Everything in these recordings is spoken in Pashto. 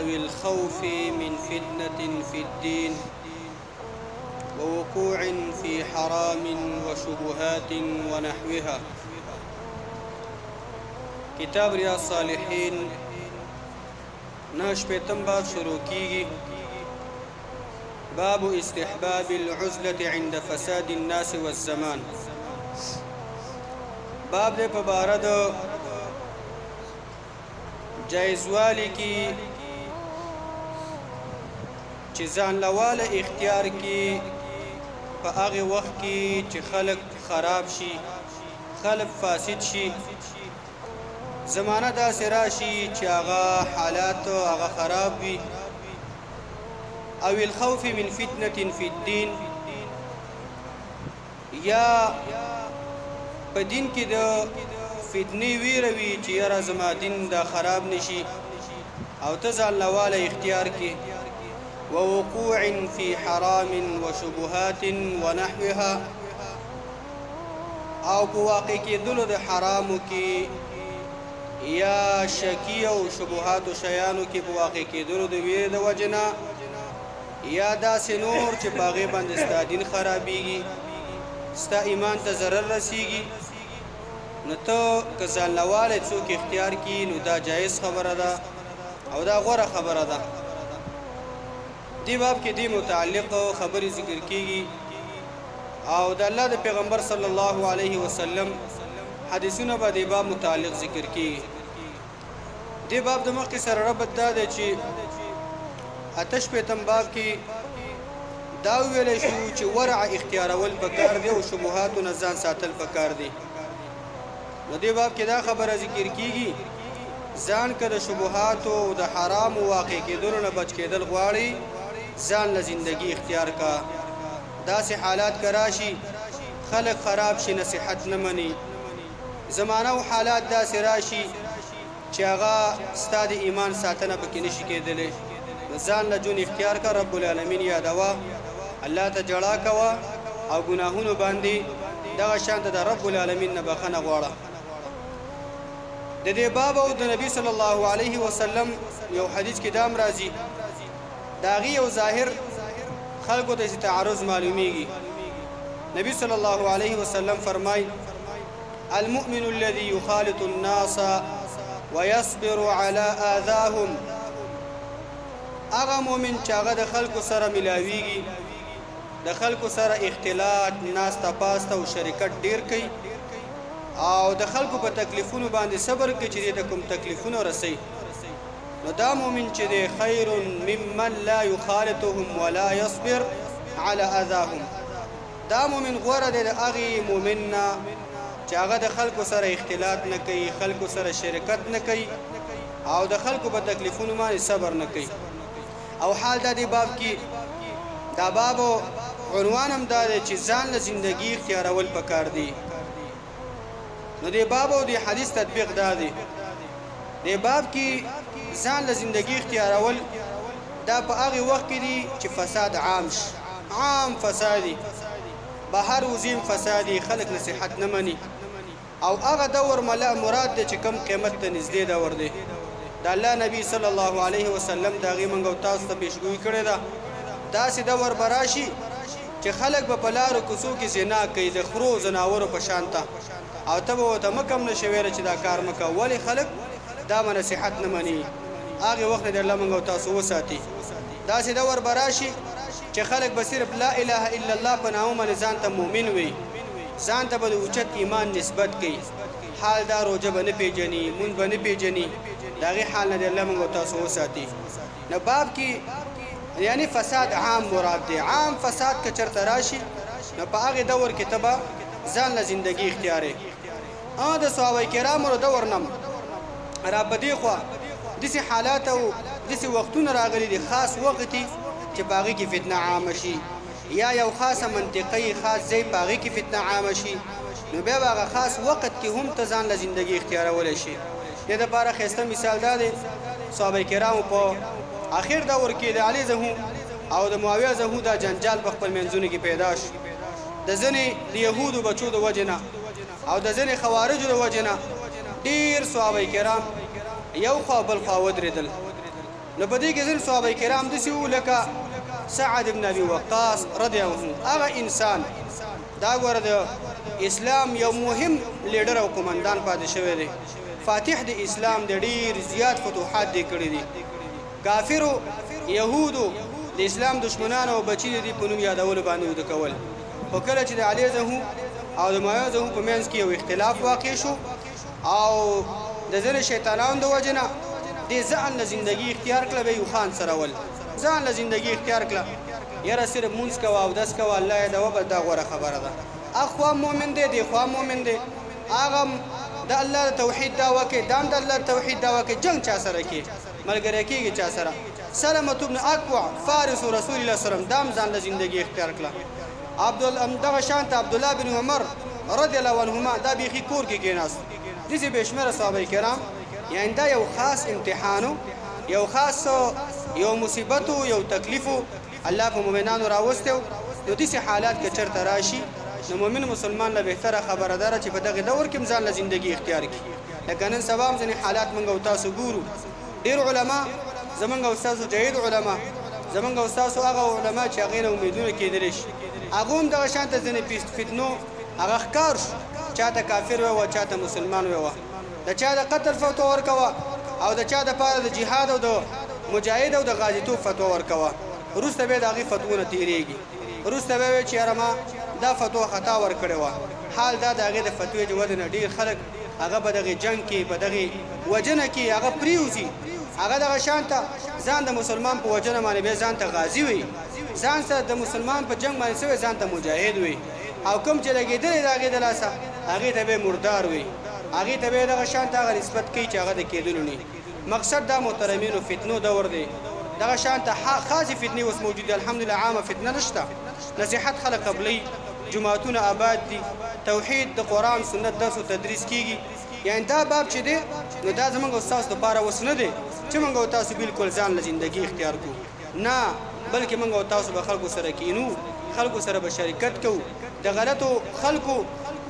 أو الخوف من فتنة في الدين ووقوع في حرام وشبهات ونحوها. کتاب ریاض الصالحین نشپیتم باب شروع کیږي. باب استحباب العزلة عند فساد الناس والزمان. باب دې په باره د جایزوالی کی چې ځان لواله اختیار کی په هغه وخت کې چې خلق خراب شي، خلق فاسد شي، زمانه داسې راشي چې هغه حالات هغه خراب وي. او الخوف من فتنة في الدين، یا په دین کې د فتنې ویره وي چې یاره زما دین دا خراب نشي او ته ځان لواله اختیار کې. ووقوع في حرام وشبهات ونحوها، او په واقع کېدلو د حرامو کې یا شکی او شبهات او شیانو کې په واقع کېدلو د ویرې د وجنه، یا داسې نور چې په هغې باندې ستا دین خرابېږي، ستا ایمان ته ضرر رسیږي، نو ته که ځان لوالی څوک اختیار کړي نو دا جایز خبره ده او دا غوره خبره ده. دې باب کې دې متعلق خبرې ذکر کېږي او د الله د پیغمبر صلی الله علیه وسلم حدیثونه به دې باب متعلق ذکر کېږي. دې باب د مخکې سره ربط دا دی چې اته شپېتم باب کې دا وویلی شو چې ورع اختیارول پکار دی او شبهاتو نه ځان ساتل پکار دی. نو دې باب کې دا خبره ذکر کېږي ځان که د شبهاتو او د حرامو واقع کېدلو نه بچ کېدل غواړي، ځان له زندگی اختیار کا. داسې حالات که راشي خلق خراب شي، نصیحت نه مني، زمانه او حالات داسې راشي چې هغه ستا د ایمان ساتنه پکې نشي کېدلی، ځان له جون اختیار کا. رب العالمین یادوه، الله ته جړا کوه او ګناهونو باندې دغه شانته د رب العالمین نه بخښنه غواړه. د دې باب او د نبی صلی الله علیه وسلم یو حدیث کې دام راځي، د هغې یو ظاهر خلکو ته تعارض معلومیږي. نبی صلی الله علیه وسلم فرمای: المؤمن الذي يخالط الناس ويصبر على آذاهم، هغه مؤمن چې هغه د خلکو سره ملاویږي، د خلکو سره اختلاط، ناسته پاسته او شریکت ډیر کوي او د خلکو په تکلیفونو باندې صبر کوي چې د کوم تکلیفونو رسي، نو دا مؤمن چې دی خیر ممن لا يخالطهم ولا يصبر على اذاهم. دا مؤمن غوره دی د هغې مؤمن نه چې هغه د خلکو سره اختلاط نه کوي، خلکو سره شرکت نه کوي او د خلکو په تکلیفونو باندې صبر نه کوي. او حال دا دی باب کې دا باب عنوان هم دا دی چې ځان له زندگی اختیارول پکار دی. نو دی باب او دی حدیث تطبیق دا دی. دی باب کې ځان له زندگی اختیارول دا په هغې وخت کې دی چې فساد عام شي، عام فسادي، بهر وزیم فسادي، خلک نصیحت نه مني او هغه دور مراد دی چې کم قیمت ته نږدې دور دی. د الله نبی صلی الله علیه وسلم د هغې موږ او تاسو ته پیشګویي کړې ده. داسې دور به راشي چې خلک به په لارو کوڅو کې زنا کوي د خرو ځناورو په شان ته، او ته به ورته مه کم نشې ویلی چې دا کار مه کوه، ولې خلک دا به نصیحت نه مني. هغې وخت نه د الله موږ او تاسو وساتي. داسې دور به راشي چې خلک به صرف لا اله الا الله په نامه باندې ځان ته مؤمن وي، ځان ته به د اوچت ایمان نسبت کوي، حال دا روژه به نه پېژني، مونځ به نه پېژني. د هغې حال نه د الله موږ او تاسو وساتي. نو باب کې یعنی فساد عام مراد دی. عام فساد که چېرته راشي نو په هغې دور کې ته به ځان له زندګي اختیارې. د صحابه کرامو د دور نه را په دې خوا داسې حالات او داسې وختونه راغلي دي، خاص وخت دي چې په هغې کې فتنه عامه شي، یا یو خاصه منطقه خاص ځای په هغې کې فتنه عامه شي، نو بیا به هغه خاص وخت کې هم ته ځان له زندګي اختیارولی شي. دې دپاره ښایسته مثال دا دی، صحابه کرامو په اخر دور کې د علي زهو او د معاویه زهو دا جنجال په خپل منځونو کې پیدا شو، د ځینې د یهودو بچو د وجې نه او د ځینې خوارجو د وجې نه ډېر صحابه کرام یو خوا بل خوا ودرېدل. نو په دې کې ځینې صحابه کرام داسې وو لکه سعد بن ابي وقاص رضی الله عنه. هغه انسان دا ګوره د اسلام یو مهم لیډر او قومندان پاتې شوی دی، فاتح د اسلام د ډیر زیات فتوحات دی کړی دي. کافرو یهودو د اسلام دشمنانو او بچی دي په نوم یادولو باندې ود کول. خو کله چې د علی زهو او د معاویه زهو په منځ کې یو اختلاف واقع شو او د ځینې شیطانانو د وجه نه دې ځان له زندګي اختیار کړه، به یو خان سره ول ځان له زندګي اختیار کړه، یاره صرف مونځ کوه او دس کوه، الله یې دوه، بس دا غوره خبره ده. اخوا مؤمن دی، دی خوا مؤمن دی، هغه د الله توحید دعوه کوي، دام د الله توحید دعوه کوي، جنگ چا سره کوي، ملګری کېږي چا سره. سلمة بن اکوع فارس رسول الله صلی الله علیه وسلم دام ځان له زندګي اختیار کړه. دغه شانته عبدالله بن عمر رضی الله عنهما دا بیخي کور کې کېناست. داسې بېشمېره صحابه کرام، یعنې دا یو خاص امتحانو، یو خاص یو مصیبتو، یو تکلیفو الله په مؤمنانو راوستی. نو داسې حالات که چېرته راشي نو مؤمن مسلمان له بهتره خبره ده چې په دغه دور کې هم ځان له زندګي اختیار کړي. لکه نن سبا هم ځینې حالات موږ او تاسو ګورو. ډېر علما زمونږ او ستاسو جید علما، زمونږ او ستاسو هغه علما چې هغې نه امیدونه کېدلی شي، هغه هم دغه شانته ځینې فتنو هغه ښکار شو، چاته کافر ووه، چاته مسلمان ووه، د چا د قتل فتوا ورکوه او د چا دپاره د جهاد او د مجاهد او د غازیتوب فتوا ورکوه. وروسته بیا د هغې فتوونه تېرېږي، وروسته بیا وایي چې یاره ما دا فتوا خطا ورکړې وه. حال دا د هغې د فتوې د وجې نه ډېر خلک هغه په دغې جنګ کې، په دغې وجنه کې هغه پرېوځي، هغه دغه شانته ځان د مسلمان په وجنه باندې بیا ځان ته غازي وي، ځان سره د مسلمان په جنګ باندې سوی ځان ته مجاهد وي، او کوم چې لګېدلی د هغې د لاسه هغې ته بیا مردار وي، هغې ته بیا دغه شانته هغه نسبت کوي چې هغه د کېدلو نه. مقصد دا محترمینو فتنو دور دی، دغه شانته خاصې فتنې اوس موجود دي، الحمدلله عامه فتنه نشته، نصیحت خلک قبلوي، جماعتونه آباد دي، توحید د قرآن سنت درس او تدریس کېږي. یعنې دا باب چې دی نو دا زموږ او ستاسو دپاره اوس نه دی چې موږ او تاسو بالکل ځان له زندګي اختیار کړو، نه، بلکې موږ او تاسو به خلکو سره کینو، خلکو سره به شریکت کوو، د غلطو خلکو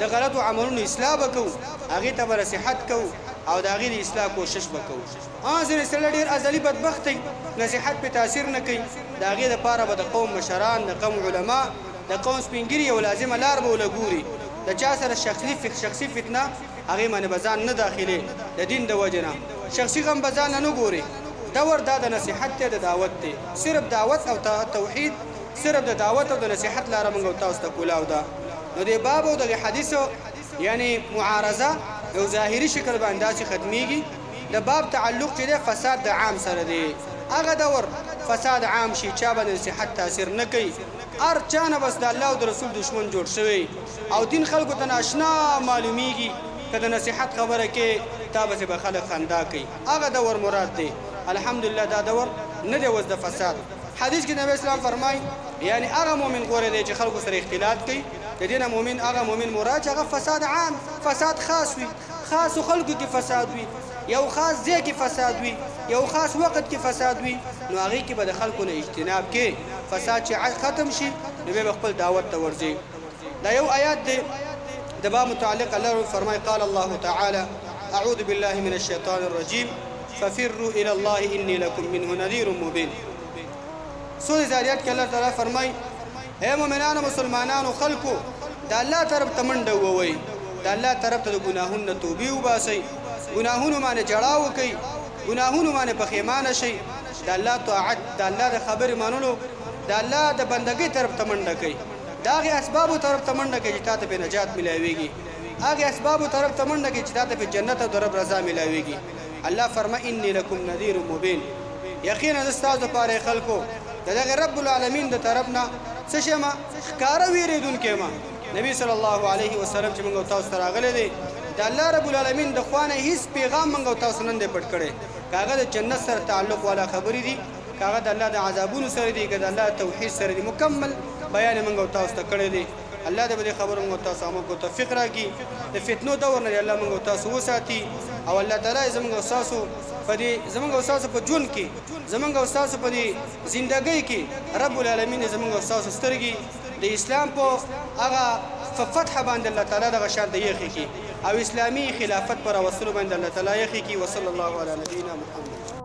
د غلطو عملونو اصلاح به کوو، هغې ته به نصیحت کوو او د هغې د اصلاح کوشش به کوو. ځینې سړی ډېر ازلي بدبخت دی، نصیحت پې تاثیر نه کوي، د هغې دپاره به د قوم مشران، د قوم علما، د قوم سپین ګیري یو لازمه لار به ورله ګوري. د چا سره شخصي فتنه هغې باندې به ځان نه داخلي، د دین د وجې نه شخصي غم به ځان نه ګوري. دور دا د نصیحت دی، د دعوت دی، صرف دعوت او توحید، صرف د دعوت او د نصیحت لاره موږ او تاسو ته کولاو ده. نو د باب او دغې حدیثو یعنې معارضه یو ظاهري شکل باندې داسې ختمیږي. د باب تعلق چې دی فساد د عام سره دی، هغه دور فساد عام شي، چا باندې نصیحت تاثیر نه کوي، هر چا نه بس د الله او د رسول دشمن جوړ شوی او دین خلکو ته ناشنا معلومیږي. که د نصیحت خبره کې تا پسې به خلک خندا کوي، هغه دور مراد دی. الحمدلله دا دور نه دی اوس د فساد. حدیث کې نبی اسلام فرمایي یعنی هغه مؤمن غوره دی چې خلکو سره اختلاط کوي، د دې نه مؤمن هغه مؤمن مراد چې هغه فساد عام، فساد خاص وي، خاصو خلکو کې فساد وي، یو خاص ځای کې فساد وي، یو خاص وخت کې فساد وي، نو هغې کې به د خلکو نه اجتناب کې، فساد چې ختم شي نو بیا به خپل دعوت ته ورځي. دا یو آیات دی د باب متعلق. الله فرمایي قال الله تعالی اعوذ بالله من الشیطان الرجیم ففروا الى الله انی لکم منه نذیر مبین. سورة ذاریات کې الله تعالی فرمایي اے مؤمنانو مسلمانانو خلکو د الله طرف ته منډه ووئ، د الله طرف ته د ګناهونو نه توبې وباسئ، ګناهونو باندې جړا وکئ، ګناهونو باندې پښیمانه شئ، د الله طاعت، د الله د خبرې منلو، د الله د بندګۍ طرف ته منډه کوئ، د هغې اسبابو طرف ته منډه کوئ چې تا ته پې نجات میلاویږي، هغې اسبابو طرف ته منډه کوئ چې تا ته پې جنت او د رب رضا میلاویږي. الله فرمایي انی لکم نذیر مبین، یقینا زه ستاسو دپاره خلکو د دغه رب العالمین د طرف نه څه شم ښکاره ویرېدونکی یم. نبی صلی الله علیه وسلم چې موږ او تاسو ته راغلی دی د الله رب العالمین د خوا نه هېڅ پیغام موږ او تاسو نن دی پټ کړی، که هغه د جنت سره تعلق والا خبرې دي، که هغه د الله د عذابونو سره دي، که د الله د توحید سره دي، مکمل بیان موږ او تاسو ته کړی دی. الله دې په دې خبرو موږ او تاسو عمل کو توفیق راکړي، د فتنو دور نه الله موږ او تاسو وساتي، او الله تعالی زموږ او تاسو په دې زموږ او تاسو په ژوند کې، زموږ او تاسو په دې زندګۍ کې رب العالمین زموږ او تاسو سترګې د اسلام په هغه فتح باندې الله تعالی دغه شان د یخې کې او اسلامي خلافت پر وصول باندې الله تعالی یخې کې. وصلی الله علی نبینا محمد.